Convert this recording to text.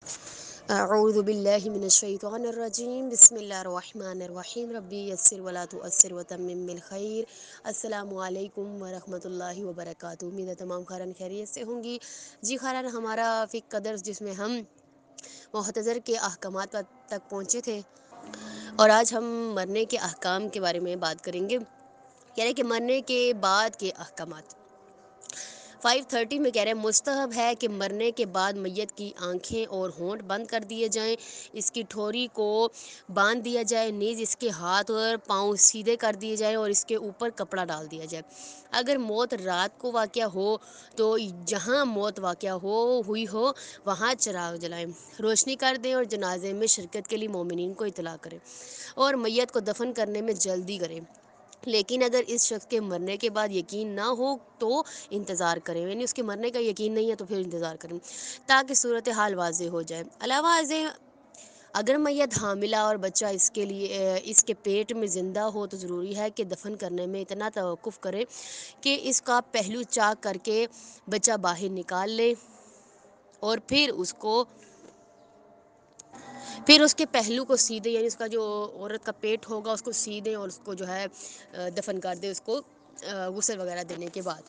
اعوذ باللہ من الشیطان الرجیم، بسم اللہ الرحمن الرحیم، ربی یسر ولا تعسر وتمم بالخیر۔ السلام علیکم ورحمۃ اللہ وبرکاتہ۔ امید ہے تمام خیرن خیریت سے ہوں گی۔ جی خیرن، ہمارا فقہ قدر جس میں ہم محتضر کے احکامات تک پہنچے تھے، اور آج ہم مرنے کے احکام کے بارے میں بات کریں گے، یعنی کہ مرنے کے بعد کے احکامات۔ 530 میں کہہ رہے ہیں مستحب ہے کہ مرنے کے بعد میت کی آنکھیں اور ہونٹ بند کر دیے جائیں، اس کی ٹھوری کو باندھ دیا جائے، نیز اس کے ہاتھ اور پاؤں سیدھے کر دیے جائیں اور اس کے اوپر کپڑا ڈال دیا جائے۔ اگر موت رات کو واقع ہو تو جہاں موت واقع ہوئی ہو وہاں چراغ جلائیں، روشنی کر دیں اور جنازے میں شرکت کے لیے مومنین کو اطلاع کریں اور میت کو دفن کرنے میں جلدی کریں۔ لیکن اگر اس شخص کے مرنے کے بعد یقین نہ ہو تو انتظار کریں، یعنی اس کے مرنے کا یقین نہیں ہے تو پھر انتظار کریں تاکہ صورتحال واضح ہو جائے۔ علاوہ ازیں اگر میت حاملہ اور بچہ اس کے پیٹ میں زندہ ہو تو ضروری ہے کہ دفن کرنے میں اتنا توقف کرے کہ اس کا پہلو چاک کر کے بچہ باہر نکال لے اور پھر اس کے پہلو کو سیدھے، یعنی اس کا جو عورت کا پیٹ ہوگا اس کو سیدھے اور اس کو جو ہے دفن کر دے، اس کو غسل وغیرہ دینے کے بعد۔